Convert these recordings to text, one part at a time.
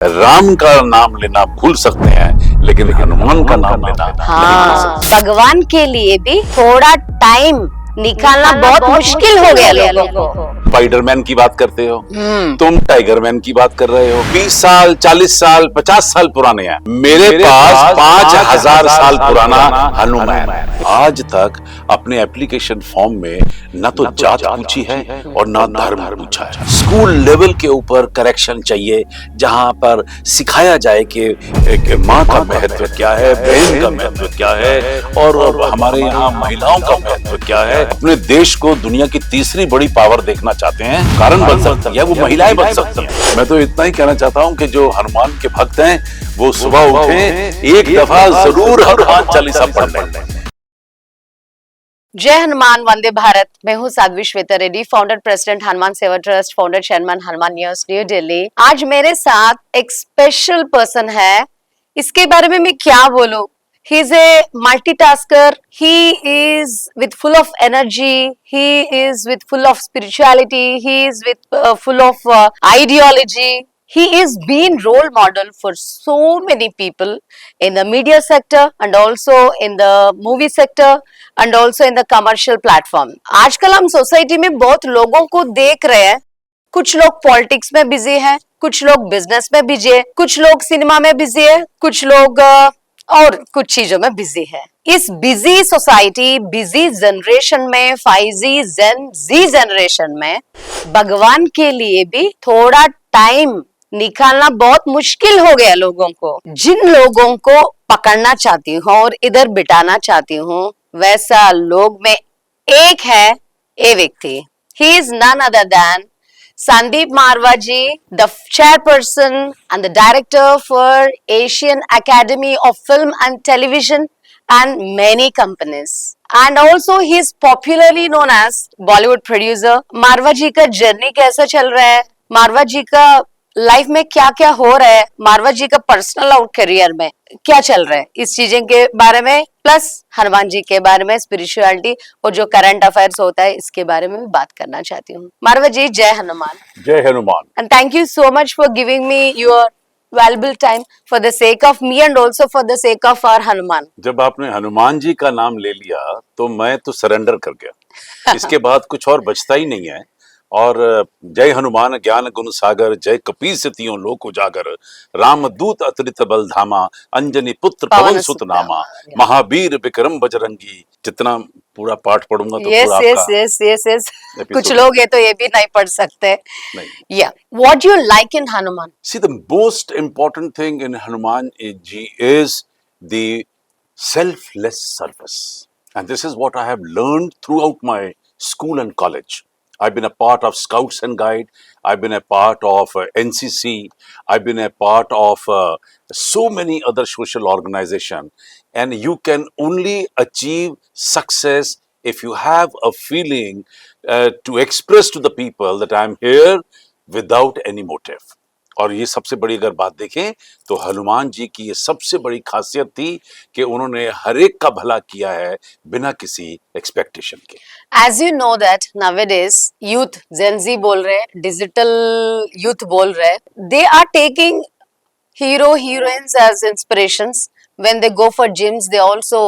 राम का नाम लेना भूल सकते हैं लेकिन हनुमान का नाम लेना नहीं भूल सकते। भगवान के लिए भी थोड़ा टाइम निकालना बहुत मुश्किल हो गया लोगों को। स्पाइडरमैन की बात करते हो, तुम टाइगरमैन की बात कर रहे हो। 20 साल 40 साल 50 साल पुराने हैं, मेरे पास 5000 साल पुराना हनुमान है। आज तक अपने एप्लीकेशन फॉर्म में न तो जात पूछी है और न धर्म पूछा है। स्कूल लेवल के ऊपर करेक्शन चाहिए जहां पर सिखाया जाए कि माँ का महत्व क्या है, बहन का महत्व क्या है और हमारे यहाँ महिलाओं का महत्व क्या है। अपने देश को दुनिया की तीसरी बड़ी पावर देखना चाहते हैं, कारण बन सकती है वो महिलाएं बन सकती हैं। मैं तो इतना ही कहना चाहता हूं कि जो हनुमान के भक्त हैं वो सुबह उठें, एक दफा जरूर हनुमान चालीसा पढ़ लें। जय हनुमान, वंदे भारत। मैं हूँ साध्वी श्वेता रेड्डी, फाउंडर प्रेसिडेंट हनुमान सेवा trust, founder chairman Hanuman news new Delhi. आज मेरे साथ एक स्पेशल पर्सन है, इसके बारे में मैं क्या बोलूं। He is a multitasker. He is with full of energy. He is with full of spirituality. He is with full of ideology. He is been role model for so many people in the media sector and also in the movie sector and also in the commercial platform. आजकल हम society में बहुत लोगों को देख रहे हैं। कुछ लोग पॉलिटिक्स में बिजी हैं, कुछ लोग बिजनेस में बिजी है, कुछ लोग सिनेमा में बिजी है, कुछ लोग और कुछ चीजों में बिजी है। इस बिजी सोसाइटी, बिजी जनरेशन में, 5G Z जनरेशन में भगवान के लिए भी थोड़ा टाइम निकालना बहुत मुश्किल हो गया लोगों को। जिन लोगों को पकड़ना चाहती हूँ और इधर बिठाना चाहती हूँ, वैसा लोग में एक है ये व्यक्ति। He is none other than Sandeep Marwaji, the chairperson and the director for Asian Academy of Film and Television and many companies. And also he is popularly known as Bollywood producer. मारवा जी का journey कैसा चल रहा है, मारवा जी का life में क्या क्या हो रहा है, मारवा जी का पर्सनल और करियर में क्या चल रहा है, इस चीजें के बारे में, प्लस हनुमान जी के बारे में, स्पिरिचुअलिटी और जो करंट अफेयर्स होता है इसके बारे में भी बात करना चाहती हूँ। मारवा जी, जय हनुमान। जय Hanuman. And thank you so much for giving me your valuable time for the sake of me and also for the sake of our Hanuman. जब आपने हनुमान जी का नाम ले लिया तो मैं तो सरेंडर कर गया। इसके बाद कुछ और बचता ही नहीं है। और जय हनुमान ज्ञान गुण सागर, जय कपीस तियों लोक उजागर, रामदूत अतुलित बल धामा, अंजनी पुत्र पवन सुत नामा, महावीर विक्रम बजरंगी। जितना पूरा पाठ पढ़ूंगा तो yes, पूरा yes, आपका yes, yes, yes. कुछ लोग ये तो ये भी नहीं पढ़ सकते। Yeah. What you like in Hanuman? See, the most important thing in Hanuman ji is the selfless service. And this is what I have learned throughout my school and college. I've been a part of Scouts and Guide. I've been a part of NCC. I've been a part of so many other social organizations. And you can only achieve success if you have a feeling to express to the people that I'm here without any motive. और ये सबसे बड़ी अगर बात देखें तो हनुमान जी की ये सबसे बड़ी खासियत थी कि उन्होंने हर एक का भला किया है बिना किसी एक्सपेक्टेशन के। As you know that nowadays youth, Gen Z बोल रहे हैं, डिजिटल यूथ बोल रहे हैं, they are taking hero heroines as inspirations. When they go for gyms, they also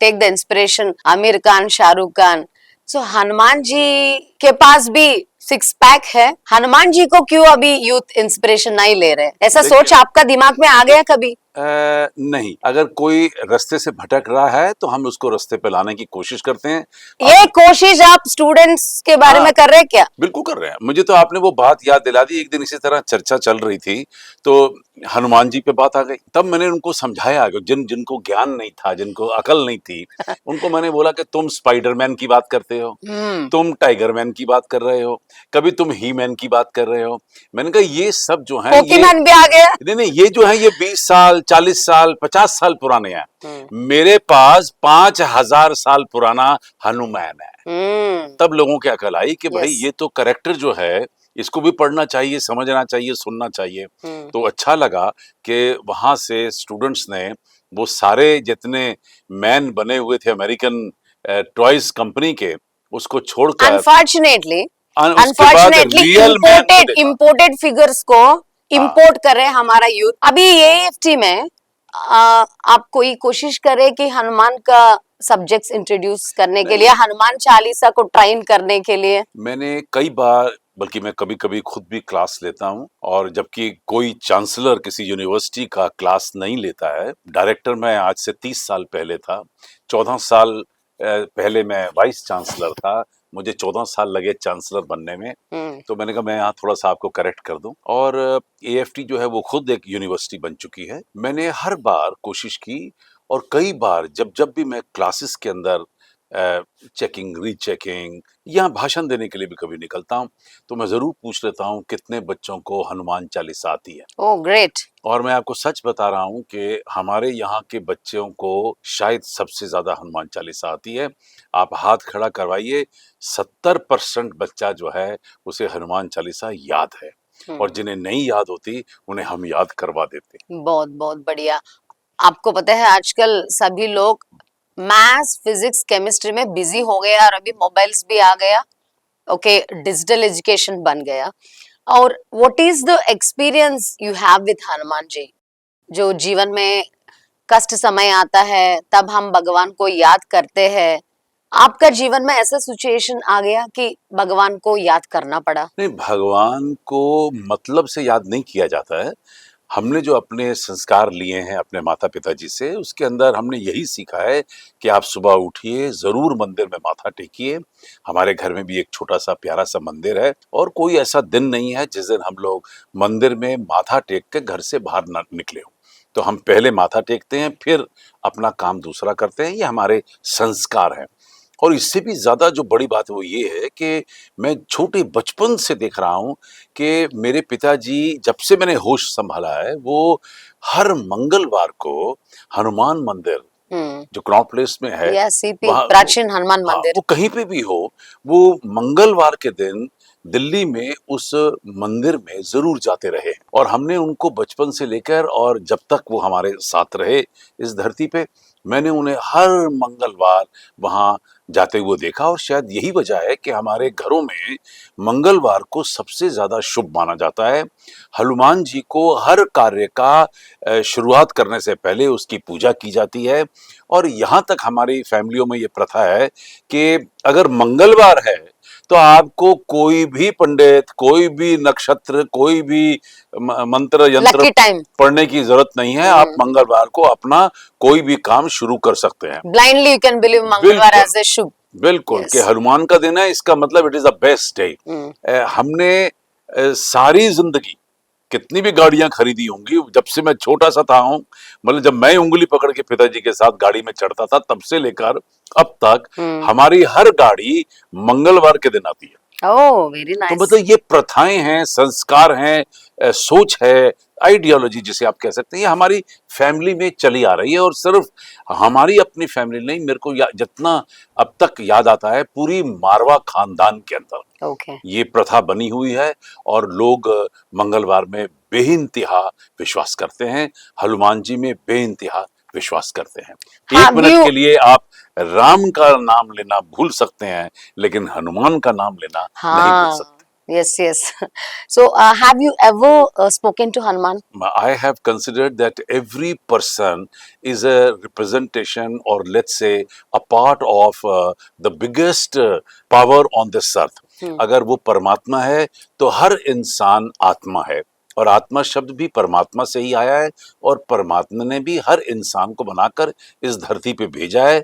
take the inspiration Aamir Khan, Shahrukh Khan. So Hanuman ji के पास भी सिक्स पैक है, हनुमान जी को क्यों अभी यूथ इंस्पिरेशन नहीं ले रहे? ऐसा सोच आपका दिमाग में आ गया कभी? नहीं, अगर कोई रास्ते से भटक रहा है तो हम उसको रास्ते पे लाने की कोशिश करते हैं। ये कोशिश आप स्टूडेंट्स के बारे में कर रहे हैं क्या? बिल्कुल कर रहे हैं। मुझे तो आपने वो बात याद दिला दी। एक दिन इसी तरह चर्चा चल रही थी तो हनुमान जी पे बात आ गई। तब मैंने उनको समझाया, जिनको ज्ञान नहीं था, जिनको अकल नहीं थी, उनको मैंने बोला कि तुम स्पाइडरमैन की बात करते हो, तुम टाइगरमैन की बात कर रहे हो, कभी तुम ही मैन की बात कर रहे हो। मैंने कहा ये सब जो है, पोकीमैन भी आ गया। नहीं, ये जो है ये 20 साल 40 साल 50 साल पुराने हैं। मेरे पास 5000 साल पुराना हनुमान है। तब लोगों की अकल आई कि भाई ये तो कैरेक्टर जो है इसको भी पढ़ना चाहिए, समझना चाहिए, सुनना चाहिए। तो अच्छा लगा कि वहां से स्टूडेंट्स ने वो सारे जितने मैन बने हुए थे अमेरिकन टॉयज कंपनी के, उसको छोड़कर अनफॉर्चुनेटली रियल इम्पोर्टेड फिगर्स को इंपोर्ट कर रहे हैं हमारा यूथ। अभी एएफटी में आप कोई कोशिश करें कि हनुमान का सब्जेक्ट्स इंट्रोड्यूस करने के लिए, हनुमान चालीसा को ट्रेन करने के लिए। मैंने कई बार, बल्कि मैं कभी कभी खुद भी क्लास लेता हूँ, और जबकि कोई चांसलर किसी यूनिवर्सिटी का क्लास नहीं लेता है। डायरेक्टर मैं आज से 30 साल पहले था, 14 साल पहले मैं वाइस चांसलर था, मुझे 14 साल लगे चांसलर बनने में। तो मैंने कहा मैं यहाँ थोड़ा सा आपको करेक्ट कर दूं, और एएफटी जो है वो खुद एक यूनिवर्सिटी बन चुकी है। मैंने हर बार कोशिश की, और कई बार जब जब भी मैं क्लासेस के अंदर चेकिंग, रीचेकिंग या भाषण देने के लिए भी कभी निकलता हूँ, तो मैं जरूर पूछ लेता हूँ कितने बच्चों को हनुमान चालीसा आती है। Oh great. और मैं आपको सच बता रहा हूँ कि हमारे यहाँ के बच्चों को शायद सबसे ज्यादा हनुमान चालीसा आती है। आप हाथ खड़ा करवाइए, 70% बच्चा जो है उसे हनुमान चालीसा याद है, और जिन्हें नहीं याद होती उन्हें हम याद करवा देते। बहुत बहुत बढ़िया। आपको पता है आजकल सभी लोग मैथ्स, फिजिक्स, केमिस्ट्री में बिजी हो गए, और अभी मोबाइल्स भी आ गया। ओके, डिजिटल एजुकेशन बन गया। और what is the experience you have with Hanuman ji? जो जीवन में कष्ट समय आता है तब हम भगवान को याद करते हैं। आपका जीवन में ऐसा सिचुएशन आ गया कि भगवान को याद करना पड़ा? नहीं, भगवान को मतलब से याद नहीं किया जाता है। हमने जो अपने संस्कार लिए हैं अपने माता पिताजी से, उसके अंदर हमने यही सीखा है कि आप सुबह उठिए, जरूर मंदिर में माथा टेकिए। हमारे घर में भी एक छोटा सा प्यारा सा मंदिर है, और कोई ऐसा दिन नहीं है जिस दिन हम लोग मंदिर में माथा टेक के घर से बाहर ना निकले हो। तो हम पहले माथा टेकते हैं, फिर अपना काम दूसरा करते हैं। ये हमारे संस्कार हैं। और इससे भी ज्यादा जो बड़ी बात है वो ये है कि मैं छोटे बचपन से देख रहा हूँ कि मेरे पिताजी, जब से मैंने होश संभाला है, वो हर मंगलवार को हनुमान मंदिर जो क्रॉट प्लेस में है, प्राचीन हनुमान मंदिर, वो कहीं पे भी हो, वो मंगलवार के दिन दिल्ली में उस मंदिर में जरूर जाते रहे। और हमने उनको बचपन से लेकर, और जब तक वो हमारे साथ रहे इस धरती पे, मैंने उन्हें हर मंगलवार वहां जाते हुए देखा। और शायद यही वजह है कि हमारे घरों में मंगलवार को सबसे ज्यादा शुभ माना जाता है। हनुमान जी को हर कार्य का शुरुआत करने से पहले उसकी पूजा की जाती है। और यहाँ तक हमारी फैमिलियों में ये प्रथा है कि अगर मंगलवार है तो आपको कोई भी पंडित, कोई भी नक्षत्र, कोई भी मंत्र यंत्र पढ़ने की जरूरत नहीं है। आप मंगलवार को अपना कोई भी काम शुरू कर सकते हैं। ब्लाइंडली यू कैन बिलीव मंगलवार एज ए शुभ। बिल्कुल, कि हनुमान का दिन है, इसका मतलब it is the best day. हमने सारी जिंदगी कितनी भी गाड़ियां खरीदी होंगी, जब से मैं छोटा सा था हूं, मतलब जब मैं उंगली पकड़ के पिताजी के साथ गाड़ी में चढ़ता था, तब से लेकर अब तक हमारी हर गाड़ी मंगलवार के दिन आती है। Oh very nice. तो मतलब ये प्रथाएं हैं, संस्कार हैं, सोच है, आइडियोलॉजी जिसे आप कह सकते हैं, ये हमारी फैमिली में चली आ रही है। और सिर्फ हमारी अपनी फैमिली नहीं, मेरे को जितना अब तक याद आता है, पूरी मारवा खानदान के अंदर ये प्रथा बनी हुई है। और लोग मंगलवार में बेइंतहा विश्वास करते हैं, हनुमान जी में बेइंतहा विश्वास करते हैं। एक मिनट के लिए आप राम का नाम लेना भूल सकते हैं, लेकिन हनुमान का नाम लेना नहीं भूल सकते। Yes, yes. So, have you ever spoken to Hanuman? I have considered that every person is a representation, or let's say a part of the biggest power on this earth. अगर वो परमात्मा है तो हर इंसान आत्मा है, और आत्मा शब्द भी परमात्मा से ही आया है, और परमात्मा ने भी हर इंसान को बनाकर इस धरती पे भेजा है।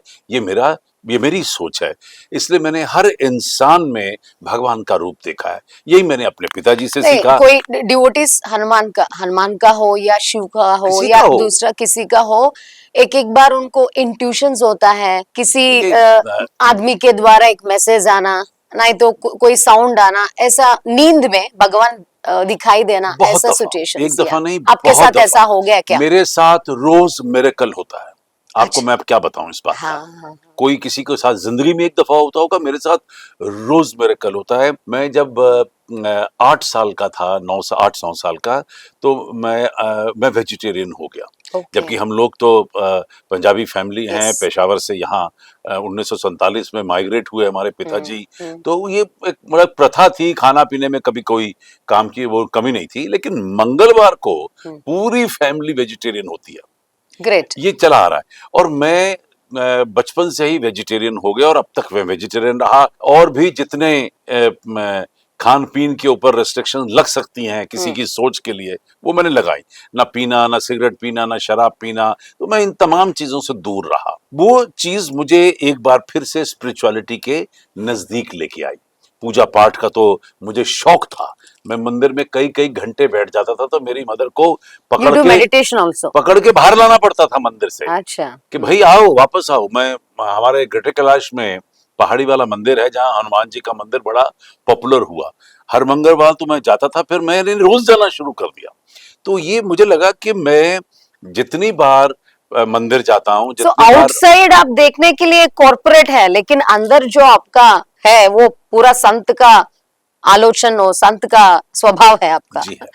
ये मेरी सोच है, इसलिए मैंने हर इंसान में भगवान का रूप देखा है। यही मैंने अपने पिताजी से सीखा। कोई डिवोटीज हनुमान का हो या शिव का हो या दूसरा किसी का हो, एक एक बार उनको इंट्यूशंस होता है, किसी आदमी के द्वारा एक मैसेज आना, नहीं तो कोई साउंड आना, ऐसा नींद में भगवान दिखाई देना, ऐसा सिचुएशन। एक दफा नहीं, आपके साथ ऐसा हो गया क्या? मेरे साथ रोज मिरेकल होता है। आपको अच्छा। मैं अब क्या बताऊं इस बात का। हाँ। कोई किसी के साथ जिंदगी में एक दफा होता होगा, मेरे साथ रोज मिरेकल होता है। मैं जब 8 साल का था, 9 से 8 9 साल का, तो मैं वेजिटेरियन हो गया। ओके। जबकि हम लोग तो पंजाबी फैमिली हैं, यस। पेशावर से यहाँ 1947 में माइग्रेट हुए हमारे पिताजी। हम्म। तो ये एक मतलब प्रथा थी, खाना पीने में कभी कोई काम की वो कमी नहीं थी। लेकिन मंगलवार को पूरी फैमिली वेजिटेरियन होती है, ग्रेट। ये चला आ रहा है। और मैं बचपन से ही वेजिटेरियन हो गया और अब तक मैं वेजिटेरियन रहा। और भी जितने खान पीन के ऊपर रेस्ट्रिक्शन लग सकती हैं किसी की सोच के लिए, वो मैंने लगाई। ना पीना, ना सिगरेट पीना, ना शराब पीना, तो मैं इन तमाम चीजों से दूर रहा। वो चीज मुझे एक बार फिर से स्पिरिचुअलिटी के नजदीक लेके आई। पूजा पाठ का तो मुझे शौक था। मैं मंदिर में कई कई घंटे बैठ जाता था, तो मेरी मदर को यू डू मेडिटेशन ऑल्सो? पकड़ के बाहर लाना पड़ता था मंदिर से अच्छा। कि भाई आओ, वापस आओ। मैं हमारे ग्रेटर कैलाश में पहाड़ी वाला मंदिर है जहाँ हनुमान जी का मंदिर बड़ा पॉपुलर हुआ। हर मंगलवार तो मैं जाता था, फिर मैंने रोज जाना शुरू कर दिया। तो ये मुझे लगा कि मैं जितनी बार मंदिर जाता हूँ, सो जितनी बार आउटसाइड आप देखने के लिए कॉर्पोरेट है, लेकिन अंदर जो आपका है वो पूरा संत का आलोचन हो, संत का स्वभाव है आपका। जी है,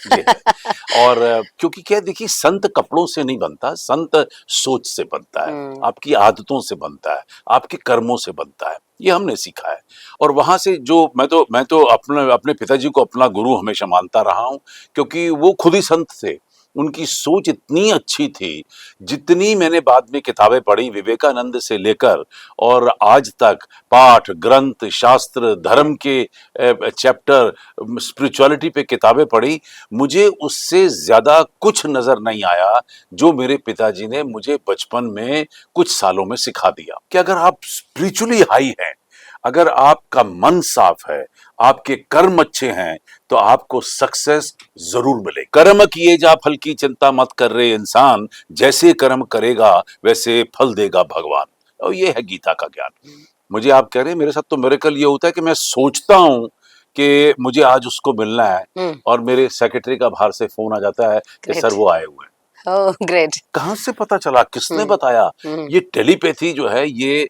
जी है। और क्योंकि क्या है, देखिए, संत कपड़ों से नहीं बनता, संत सोच से बनता है, आपकी आदतों से बनता है, आपके कर्मों से बनता है। ये हमने सीखा है। और वहां से जो मैं तो अपने पिताजी को अपना गुरु हमेशा मानता रहा हूं, क्योंकि वो खुद ही संत थे। उनकी सोच इतनी अच्छी थी। जितनी मैंने बाद में किताबें पढ़ी विवेकानंद से लेकर और आज तक, पाठ, ग्रंथ, शास्त्र, धर्म के चैप्टर, स्पिरिचुअलिटी पे किताबें पढ़ी, मुझे उससे ज्यादा कुछ नजर नहीं आया जो मेरे पिताजी ने मुझे बचपन में कुछ सालों में सिखा दिया। कि अगर आप स्पिरिचुअली हाई हैं, अगर आपका मन साफ है, आपके कर्म अच्छे हैं, तो आपको सक्सेस जरूर मिले। कर्म किए जा फल की चिंता मत कर रहे इंसान, जैसे कर्म करेगा वैसे फल देगा भगवान। और ये है गीता का ज्ञान। मुझे आप कह रहे हैं, मेरे साथ तो मिरेकल ये होता है कि मैं सोचता हूं कि मुझे आज उसको मिलना है, और मेरे सेक्रेटरी का बाहर से फोन आ जाता है कि Great. सर वो आए हुए हैं। Oh great. कहां से पता चला, किसने बताया? ये टेलीपैथी जो है, ये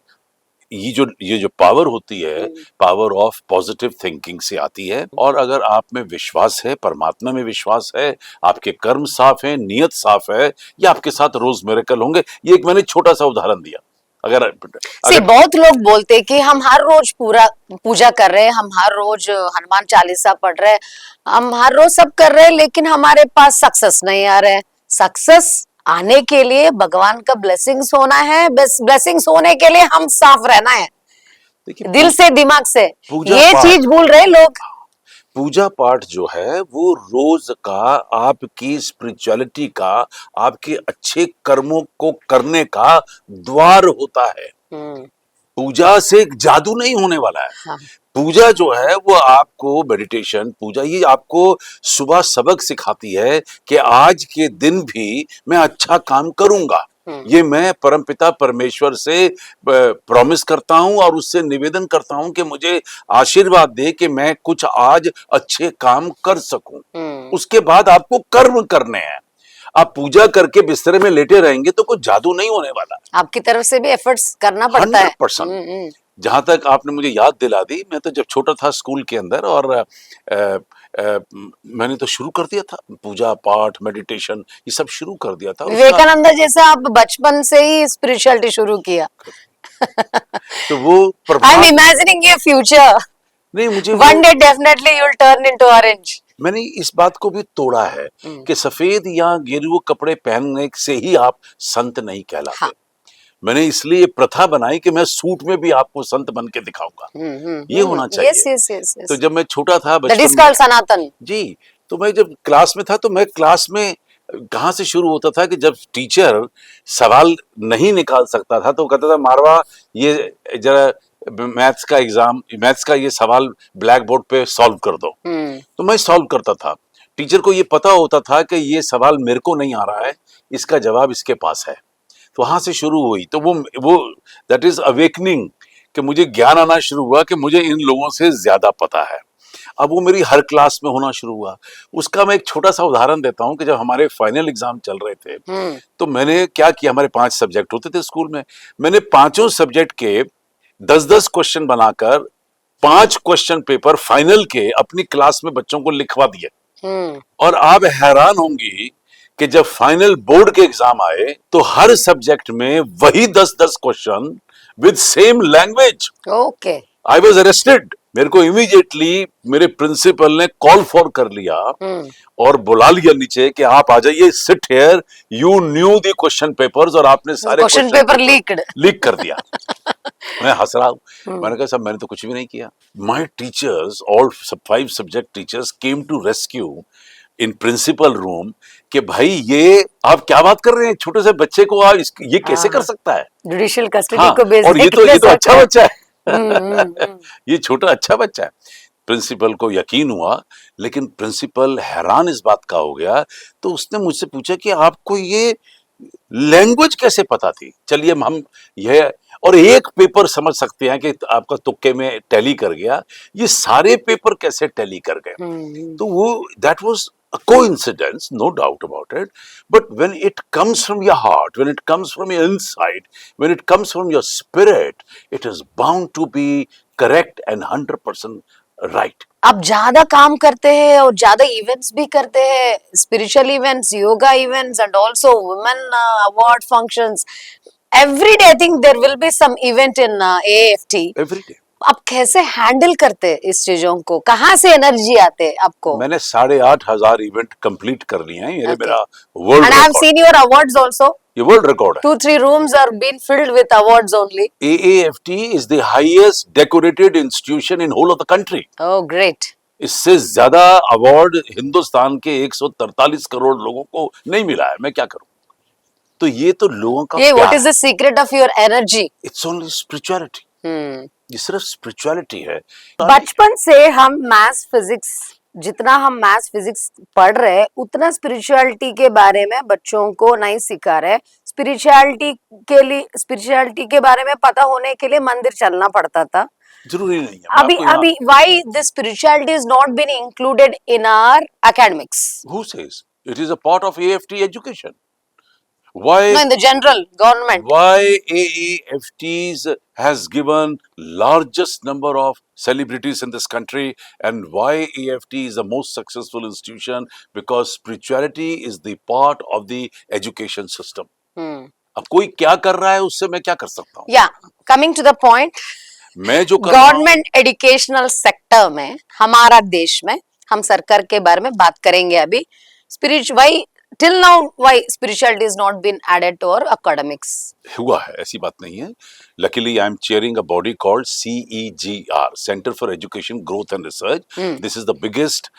जो पावर होती है, पावर ऑफ पॉजिटिव थिंकिंग से आती है। और अगर आप में विश्वास है, परमात्मा में विश्वास है, आपके कर्म साफ हैं, नियत साफ है, ये आपके साथ रोज मिरेकल होंगे। ये एक मैंने छोटा सा उदाहरण दिया। बहुत लोग बोलते कि हम हर रोज पूरा पूजा कर रहे हैं, हम हर रोज हनुमान चालीसा पढ़ रहे हैं, हम हर रोज सब कर रहे हैं, लेकिन हमारे पास सक्सेस नहीं आ रहा है। सक्सेस आने के लिए भगवान का ब्लेसिंग्स होना है, बस ब्लेसिंग्स होने के लिए हम साफ रहना है, दिल से दिमाग से। ये चीज भूल रहे लोग। पूजा पाठ जो है वो रोज का आपकी स्पिरिचुअलिटी का, आपके अच्छे कर्मों को करने का द्वार होता है। पूजा से जादू नहीं होने वाला है। हाँ। पूजा जो है वो आपको मेडिटेशन, पूजा ये आपको सुबह सबक सिखाती है कि आज के दिन भी मैं अच्छा काम करूंगा। ये मैं परमपिता परमेश्वर से प्रॉमिस करता हूं और उससे निवेदन करता हूं कि मुझे आशीर्वाद दे कि मैं कुछ आज अच्छे काम कर सकूं। उसके बाद आपको कर्म करने हैं। आप पूजा करके बिस्तर में लेटे रहेंगे तो कुछ जादू नहीं होने वाला। आपकी तरफ से भी एफर्ट्स करना पड़ता है। 100%। जहां तक आपने मुझे याद दिला दी, मैं तो जब छोटा था स्कूल के अंदर, और मैंने तो शुरू कर दिया था पूजा पाठ, मेडिटेशन, ये सब शुरू कर दिया था। विवेकानंद जैसा आप बचपन से ही स्पिरिचुअलिटी शुरू किया। तो वो I am imagining your future. नहीं, मुझे one day definitely you will turn into orange. मैंने इस बात को भी तोड़ा है कि सफेद या गेरुए कपड़े पहनने से ही आप संत नहीं कहलाते। हाँ। मैंने इसलिए प्रथा बनाई कि मैं सूट में भी आपको संत बन के दिखाऊंगा। ये होना चाहिए। yes. तो जब मैं छोटा था बचपन में, सनातन जी, तो मैं जब क्लास में था, तो मैं क्लास में कहां से शुरू होता था कि जब टीचर सवाल नहीं निकाल सकता था तो कहता था, मारवा ये जरा मैथ्स का एग्जाम, मैथ्स का ये सवाल ब्लैक बोर्ड पे सॉल्व कर दो। तो मैं सॉल्व करता था। टीचर को ये पता होता था कि ये सवाल मेरे को नहीं आ रहा है, इसका जवाब इसके पास है। तो वहां से शुरू हुई। तो वो दैट इज अवेकनिंग, कि मुझे ज्ञान आना शुरू हुआ कि मुझे इन लोगों से ज्यादा पता है। अब वो मेरी हर क्लास में होना शुरू हुआ। उसका मैं एक छोटा सा उदाहरण देता हूँ कि जब हमारे फाइनल एग्जाम चल रहे थे तो मैंने क्या किया, हमारे 5 सब्जेक्ट होते थे स्कूल में, मैंने पांचों सब्जेक्ट के 10-10 क्वेश्चन बनाकर 5 क्वेश्चन पेपर फाइनल के अपनी क्लास में बच्चों को लिखवा दिए। और आप हैरान होंगी कि जब फाइनल बोर्ड के एग्जाम आए तो हर सब्जेक्ट में वही 10-10 question with same language. Okay. I was arrested. मेरे को इमीडिएटली मेरे प्रिंसिपल ने कॉल फॉर कर लिया और बुला लिया नीचे कि आप आ जाइए, sit here, you new the question papers, और आपने सारे क्वेश्चन पेपर लीक कर दिया। मैं हंस रहा हूं, मैंने कहा साहब मैंने तो कुछ भी नहीं किया। My teachers, all 5 subject teachers came to rescue in principal room कि भाई ये आप क्या बात कर रहे हैं, छोटे से बच्चे को आप ये कैसे कर सकता है। जुडिशियल कस्टडी हाँ, को बेस और ये तो अच्छा बच्चा है। हम्म। ये छोटा अच्छा बच्चा है। प्रिंसिपल को यकीन हुआ, लेकिन प्रिंसिपल हैरान इस बात का हो गया, तो उसने मुझसे पूछा कि आपको ये लैंग्वेज कैसे पता थी। चलिए हम यह और एक पेपर समझ सकते हैं कि आपका तुक्के में टैली कर गया, ये सारे पेपर कैसे टैली कर गए। तो वो that was a coincidence, no doubt about it, but when it comes from your heart, when it comes from your inside, when it comes from your spirit, it is bound to be correct and 100% right. आप ज्यादा काम करते हैं और ज्यादा events भी करते हैं, spiritual events, yoga events and also women award functions. Every day I think there will be some event in AFT. Every day. आप कैसे हैंडल करते हैं इस चीजों को, कहाँ से एनर्जी आते है आपको? मैंने 8,500 इवेंट कंप्लीट कर लिए हैं। ये मेरा world And I have record, seen your awards also. ये वर्ल्ड रिकॉर्ड है। 2-3 rooms are being filled with awards only. AAFT is the highest decorated institution in whole of the country. Oh, great. इससे ज्यादा award Hindustan के 143 करोड़ लोगों को नहीं मिला है। मैं क्या करूं। तो ये तो लोगों का ये प्यार what is the secret of your energy? It's only spirituality. ये सिर्फ स्पिरिचुअलिटी है। बचपन से हम मैथ्स फिजिक्स, जितना हम मैथ्स फिजिक्स पढ़ रहे हैं उतना स्पिरिचुअलिटी के बारे में बच्चों को नहीं सिखा रहे। स्पिरिचुअलिटी के बारे में पता होने के लिए मंदिर चलना पड़ता था। जरूरी नहीं है। अभी why this spirituality is not been included in our academics? Who says it is a part of AFT education? Why? No, in the general government. Why AEFTs has given largest number of celebrities in this country, and why AFT is the most successful institution? Because spirituality is the part of the education system. अब कोई क्या कर रहा है उससे मैं क्या कर सकता हूँ। Yeah, coming to the point. मैं जो कर रहा हूँ, गवर्नमेंट एजुकेशनल सेक्टर में हमारा देश में, हम सरकार के बारे में बात करेंगे अभी। Spiritual till now why spirituality is not been added to our academics? हुआ है, ऐसी बात नहीं है। Luckily, I am chairing a body called CEGR, Center for Education Growth and Research. This is the biggest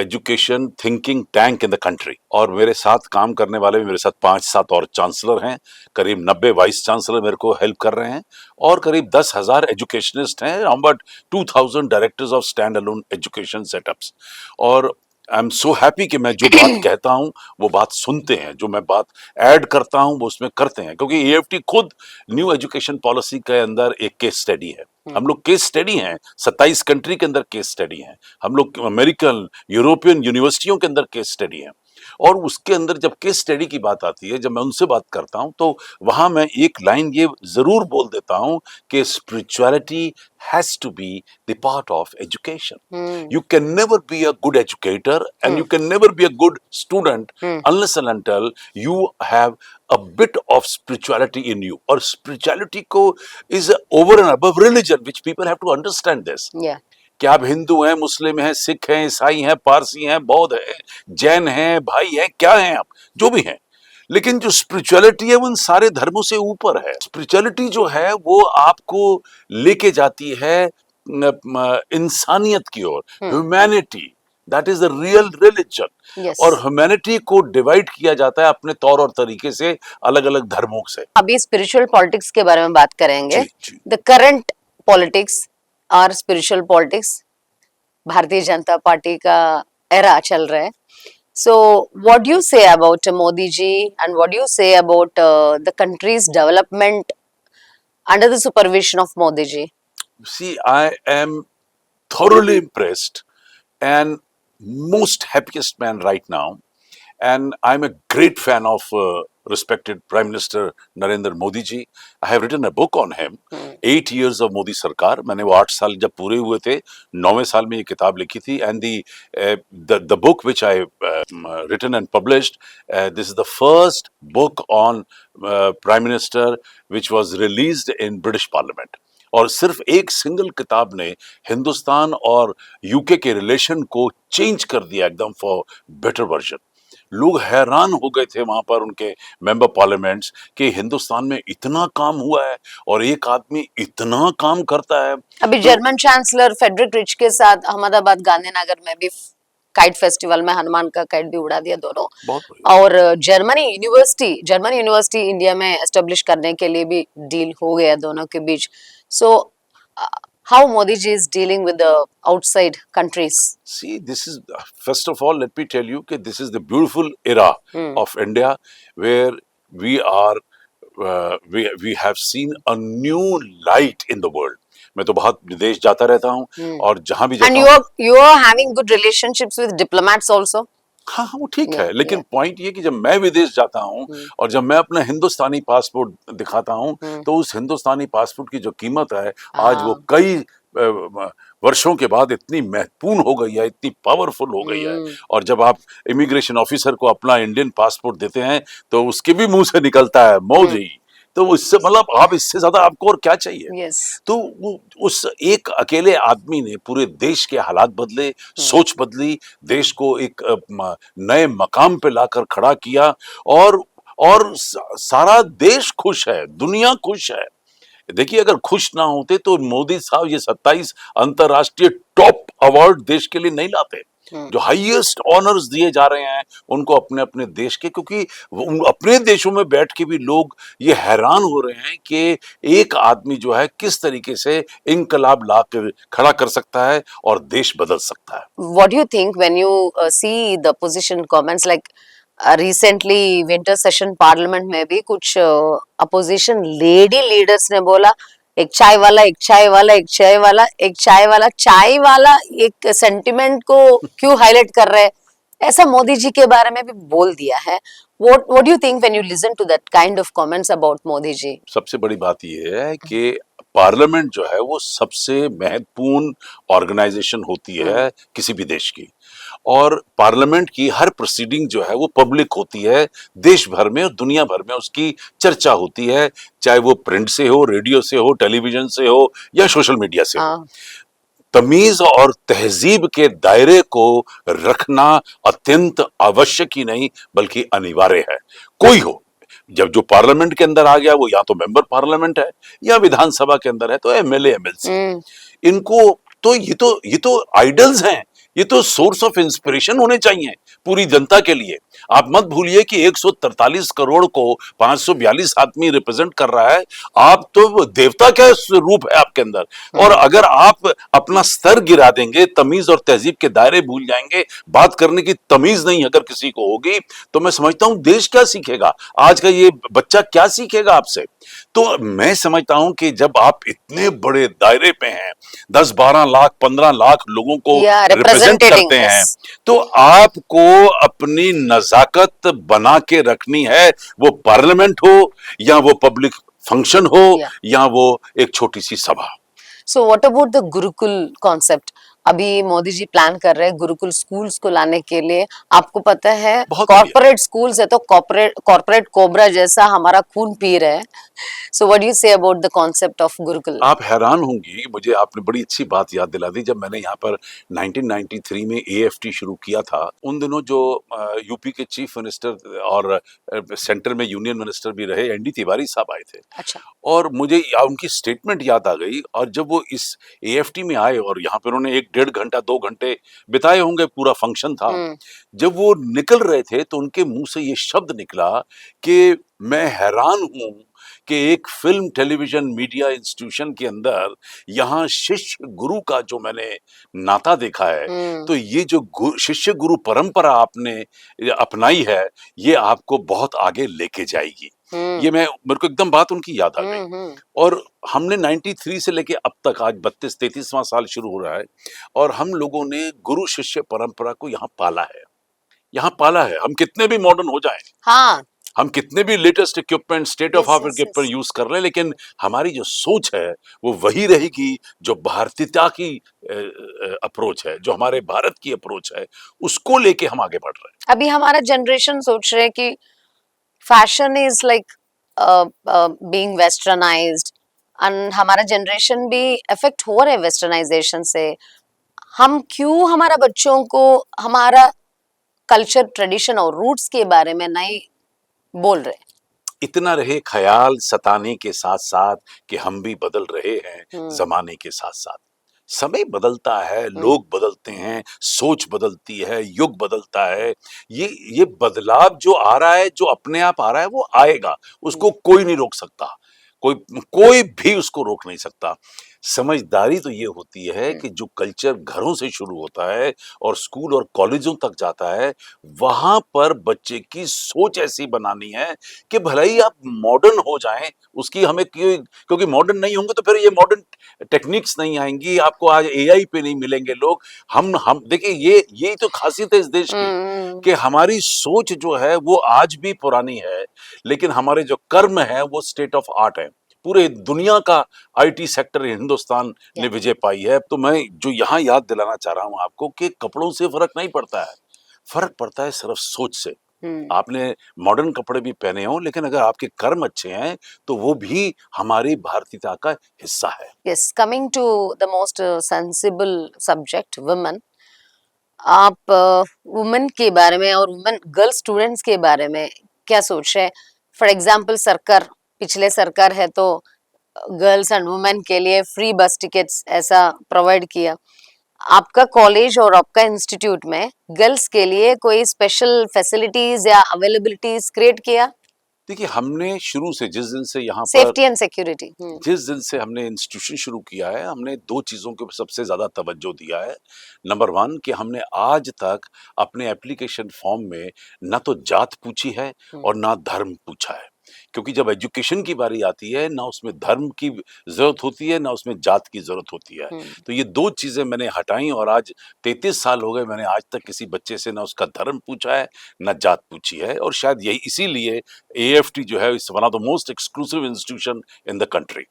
education thinking tank in the country. और मेरे साथ काम करने वाले मेरे साथ 5-7 और चांसलर हैं, करीब 90 वाइस चांसलर मेरे को हेल्प कर रहे हैं, और करीब 10,000 एजुकेशनिस्ट हैं, about 2,000 directors of stand alone education setups. और आई एम सो हैप्पी कि मैं जो बात कहता हूं वो बात सुनते हैं, जो मैं बात ऐड करता हूं वो उसमें करते हैं, क्योंकि एएफटी खुद न्यू एजुकेशन पॉलिसी के अंदर एक केस स्टडी है। हम लोग केस स्टडी हैं, 27 कंट्री के अंदर केस स्टडी हैं, हम लोग अमेरिकन यूरोपियन यूनिवर्सिटियों के अंदर केस स्टडी हैं। और उसके अंदर जब केस स्टडी की बात आती है, जब मैं उनसे बात करता हूं तो वहां मैं एक लाइन ये जरूर बोल देता हूं कि spirituality has to be the part of education. You can never be a good educator and you can never be a good student unless and until you have a bit of spirituality in you. और spirituality को is over and above religion, which people have to understand this. Yeah. कि आप हिंदू हैं, मुस्लिम हैं, सिख हैं, ईसाई हैं, पारसी हैं, बौद्ध हैं, जैन हैं, भाई हैं, क्या हैं आप, जो भी हैं, लेकिन जो स्पिरिचुअलिटी है वो इन सारे धर्मों से ऊपर है। स्पिरिचुअलिटी जो है वो आपको लेके जाती है इंसानियत की ओर, humanity, that is the real religion. Yes. और ह्यूमैनिटी को डिवाइड किया जाता है अपने तौर और तरीके से अलग अलग धर्मों से। अभी स्पिरिचुअल पॉलिटिक्स के बारे में बात करेंगे। जी, जी। द करंट पॉलिटिक्स और स्पिरिचुअल पॉलिटिक्स, भारतीय जनता पार्टी का एरा चल रहा है। So what do you say about Modi ji and what do you say about the country's development under the supervision of Modi ji? See, I am thoroughly impressed and most happiest man right now. And I'm a great fan of respected Prime Minister Narendra Modi ji. I have written a book on him, 8 years of Modi Sarkar. मैंने वो 8 साल जब पूरे हुए थे, 9वें साल में ये किताब लिखी थी. And the book which I written and published, this is the first book on Prime Minister which was released in British Parliament. और सिर्फ एक सिंगल किताब ने हिंदुस्तान और यूके के रिलेशन को चेंज कर दिया एकदम फॉर बेटर वर्जन. लोग हैरान हो गए थे वहां पर उनके मेंबर पार्लियामेंट्स कि हिंदुस्तान में इतना काम हुआ है और एक आदमी इतना काम करता है. अभी जर्मन चांसलर फेडरिक रिच के साथ अहमदाबाद गांधीनगर में भी काइट फेस्टिवल में हनुमान का काइट भी उड़ा दिया दोनों. और जर्मन यूनिवर्सिटी इंडिया में एस्टेब्लिश करने के लिए भी डील हो गया दोनों के बीच. सो how Modi ji is dealing with the outside countries? See, this is, first of all, let me tell you that this is the beautiful era of India where we are, we have seen a new light in the world. मैं तो बहुत विदेश जाता रहता हूँ और जहाँ भी जाता हूँ. And you are having good relationships with diplomats also? हाँ वो ठीक है, लेकिन पॉइंट ये कि जब मैं विदेश जाता हूँ और जब मैं अपना हिंदुस्तानी पासपोर्ट दिखाता हूँ तो उस हिंदुस्तानी पासपोर्ट की जो कीमत है आज वो कई वर्षों के बाद इतनी महत्वपूर्ण हो गई है, इतनी पावरफुल हो गई है. और जब आप इमिग्रेशन ऑफिसर को अपना इंडियन पासपोर्ट देते हैं तो उसके भी मुंह से निकलता है मोदी. तो उससे मतलब आप इससे ज्यादा आपको और क्या चाहिए. तो उस एक अकेले आदमी ने पूरे देश के हालात बदले, सोच बदली, देश को एक नए मकाम पे लाकर खड़ा किया और सारा देश खुश है, दुनिया खुश है. देखिए अगर खुश ना होते तो मोदी साहब ये 27 अंतरराष्ट्रीय टॉप अवार्ड देश के लिए नहीं लाते. जो हाईएस्ट ऑनर्स दिए जा रहे हैं उनको अपने अपने देश के, क्योंकि अपने देशों में बैठ के भी लोग ये हैरान हो रहे हैं कि एक आदमी जो है किस तरीके से इंकलाब ला कर खड़ा कर सकता है और देश बदल सकता है. What do you think when you see the opposition comments like recently winter session parliament में भी कुछ अपोजिशन लेडी लीडर्स ने बोला एक चाय वाला एक चाय वाला एक चाय वाला एक चाय वाला चाय वाला एक सेंटिमेंट को क्यों हाईलाइट कर रहे हैं, ऐसा मोदी जी के बारे में भी बोल दिया है. what do you think when you listen to that kind of comments about Modi ji? सबसे बड़ी बात ये है कि पार्लियामेंट जो है वो सबसे महत्वपूर्ण ऑर्गेनाइजेशन होती है किसी भी देश की, और पार्लियामेंट की हर प्रोसीडिंग जो है वो पब्लिक होती है. देश भर में और दुनिया भर में उसकी चर्चा होती है, चाहे वो प्रिंट से हो, रेडियो से हो, टेलीविजन से हो या सोशल मीडिया से हो. तमीज और तहजीब के दायरे को रखना अत्यंत आवश्यक ही नहीं बल्कि अनिवार्य है. कोई हो, जब जो पार्लियामेंट के अंदर आ गया वो या तो मेंबर पार्लियामेंट है या विधानसभा के अंदर है तो एमएलए एमएलसी, इनको तो ये तो आइडल्स हैं, ये तो सोर्स ऑफ इंस्पिरेशन होने चाहिए पूरी जनता के लिए. आप मत भूलिए कि 143 करोड़ को 542 आदमी रिप्रेजेंट कर रहा है. आप तो देवता का रूप है आपके अंदर, और अगर आप अपना स्तर गिरा देंगे, तमीज और तहजीब के दायरे भूल जाएंगे, बात करने की तमीज नहीं अगर किसी को होगी, तो मैं समझता हूं देश क्या सीखेगा, आज का ये बच्चा क्या सीखेगा आपसे. तो मैं समझता हूं कि जब आप इतने बड़े दायरे पे हैं, 10-12 लाख 15 लाख लोगों को रिप्रेजेंट करते हैं, तो आपको अपनी नजाकत बना के रखनी है, वो पार्लियामेंट हो या वो पब्लिक फंक्शन हो या वो एक छोटी सी सभा. So what about the Gurukul concept? अभी मोदी जी प्लान कर रहे हैं गुरुकुल स्कूल्स को लाने के लिए. आपको पता है कॉर्पोरेट स्कूल्स है तो कॉर्पोरेट कोबरा जैसा हमारा खून पी रहे हैं. सो what do you say about the concept of Gurukul? आप हैरान होंगी, मुझे आपने बड़ी अच्छी बात याद दिला दी. जब मैंने यहाँ पर 1993 में एएफटी शुरू किया था, उन दिनों जो यूपी के चीफ मिनिस्टर और सेंटर में यूनियन मिनिस्टर भी रहे एनडी तिवारी साहब आए थे. अच्छा. और मुझे उनकी स्टेटमेंट याद आ गई, और जब वो इस एएफटी में आए और यहाँ पर उन्होंने 1-1.5 घंटा 2 घंटे बिताए होंगे, पूरा फंक्शन था, जब वो निकल रहे थे तो उनके मुंह से ये शब्द निकला कि मैं हैरान हूं कि एक फिल्म टेलीविजन मीडिया इंस्टीट्यूशन के अंदर यहाँ शिष्य गुरु का जो मैंने नाता देखा है, तो ये जो शिष्य गुरु परंपरा आपने अपनाई है ये आपको बहुत आगे लेके जाएगी. ये मेरे को एकदम बात उनकी याद आ गई। और हमने 93 से लेके अब तक आज 32-33वां साल शुरू हो रहा है और हम लोगों ने गुरु शिष्य परंपरा को यहाँ पाला है, यहाँ पाला है। हम कितने भी मॉडर्न हो जाएं, हाँ, हम कितने भी latest equipment, state of yes art yes equipment yes. Use कर लें, लेकिन हमारी जो सोच है वो वही रहेगी जो भारतीयता की अप्रोच है, जो हमारे भारत की अप्रोच है, उसको लेके हम आगे बढ़ रहे हैं। अभी हमारा जनरेशन सोच रहे है कि fashion is like being westernised, and हमारा जनरेशन भी इफेक्ट हो रहा है वेस्टर्नाइजेशन से। हम क्यों हमारा बच्चों को हमारा कल्चर, ट्रेडिशन और रूट्स के बारे में नहीं बोल रहे? इतना रहे ख्याल सताने के साथ साथ कि हम भी बदल रहे हैं जमाने के साथ साथ। समय बदलता है, लोग बदलते हैं, सोच बदलती है, युग बदलता है। ये बदलाव जो आ रहा है, जो अपने आप आ रहा है, वो आएगा, उसको कोई नहीं रोक सकता, कोई कोई भी उसको रोक नहीं सकता। समझदारी तो ये होती है कि जो कल्चर घरों से शुरू होता है और स्कूल और कॉलेजों तक जाता है, वहां पर बच्चे की सोच ऐसी बनानी है कि भले ही आप मॉडर्न हो जाएं, उसकी हमें क्योंकि मॉडर्न नहीं होंगे तो फिर ये मॉडर्न टेक्निक्स नहीं आएंगी, आपको आज एआई पे नहीं मिलेंगे लोग। हम देखिए, यही तो खासियत है इस देश की कि हमारी सोच जो है वो आज भी पुरानी है, लेकिन हमारे जो कर्म है वो स्टेट ऑफ आर्ट है। पूरे दुनिया का आईटी सेक्टर हिंदुस्तान ने विजय पाई है। तो मैं जो यहाँ याद दिलाना चाह रहा हूँ आपको कि कपड़ों से फर्क नहीं पड़ता है, फर्क पड़ता है सिर्फ सोच से। आपने मॉडर्न कपड़े भी पहने हो, लेकिन अगर आपके कर्म अच्छे हैं तो वो भी हमारी भारतीयता का हिस्सा है। Yes, coming to the most sensible subject, women. आप वुमेन के बारे में और वुमेन गर्ल स्टूडेंट्स के बारे में क्या सोच रहे हैं? फॉर एग्जाम्पल, सरकार, पिछले सरकार है तो गर्ल्स एंड वुमेन के लिए फ्री बस टिकट्स ऐसा प्रोवाइड किया। आपका कॉलेज और आपका इंस्टीट्यूट में गर्ल्स के लिए कोई स्पेशल फैसिलिटीज या अवेलेबिलिटीज क्रिएट किया? देखिए, हमने शुरू से जिस दिन से यहाँ पर सेफ्टी एंड सिक्योरिटी। जिस दिन से हमने इंस्टीट्यूशन शुरू किया है, हमने दो चीजों के ऊपर सबसे ज्यादा तवज्जो दिया है। नंबर वन कि हमने आज तक अपने एप्लीकेशन फॉर्म में ना तो जात पूछी है और ना धर्म पूछा है, क्योंकि जब एजुकेशन की बारी आती है ना उसमें धर्म की जरूरत होती है ना उसमें जात की जरूरत होती है। तो ये दो चीजें मैंने हटाई और आज 33 साल हो गए, मैंने आज तक किसी बच्चे से ना उसका धर्म पूछा है ना जात पूछी है। और शायद यही इसीलिए एएफटी जो है is one of the most exclusive institution in the country.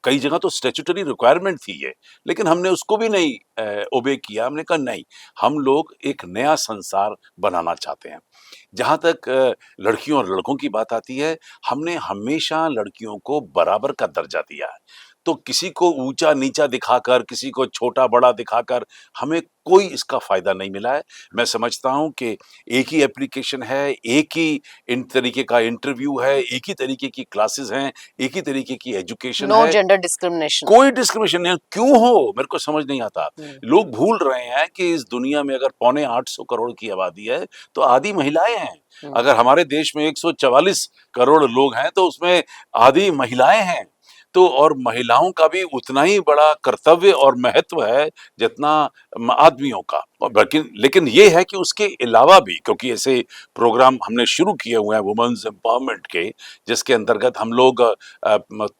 कई जगह तो स्टैट्यूटरी रिक्वायरमेंट थी ये, लेकिन हमने उसको भी नहीं ओबे किया। हमने कहा नहीं, हम लोग एक नया संसार बनाना चाहते हैं। जहाँ तक लड़कियों और लड़कों की बात आती है, हमने हमेशा लड़कियों को बराबर का दर्जा दिया है। तो किसी को ऊंचा नीचा दिखाकर, किसी को छोटा बड़ा दिखाकर हमें कोई इसका फायदा नहीं मिला है। मैं समझता हूं कि एक ही एप्लीकेशन है, एक ही इन तरीके का इंटरव्यू है, एक ही तरीके की क्लासेस हैं, एक ही तरीके की एजुकेशन नो है। Gender discrimination. कोई डिस्क्रिमिनेशन नहीं। क्यों हो, मेरे को समझ नहीं आता। लोग भूल रहे हैं कि इस दुनिया में अगर 825 करोड़ की आबादी है तो आधी महिलाएं हैं। अगर हमारे देश में 144 करोड़ लोग हैं तो उसमें आधी महिलाएं हैं। तो और महिलाओं का भी उतना ही बड़ा कर्तव्य और महत्व है जितना आदमियों का। और लेकिन ये है कि उसके अलावा भी, क्योंकि ऐसे प्रोग्राम हमने शुरू किए हुए हैं वुमेन्स एम्पावरमेंट के, जिसके अंतर्गत हम लोग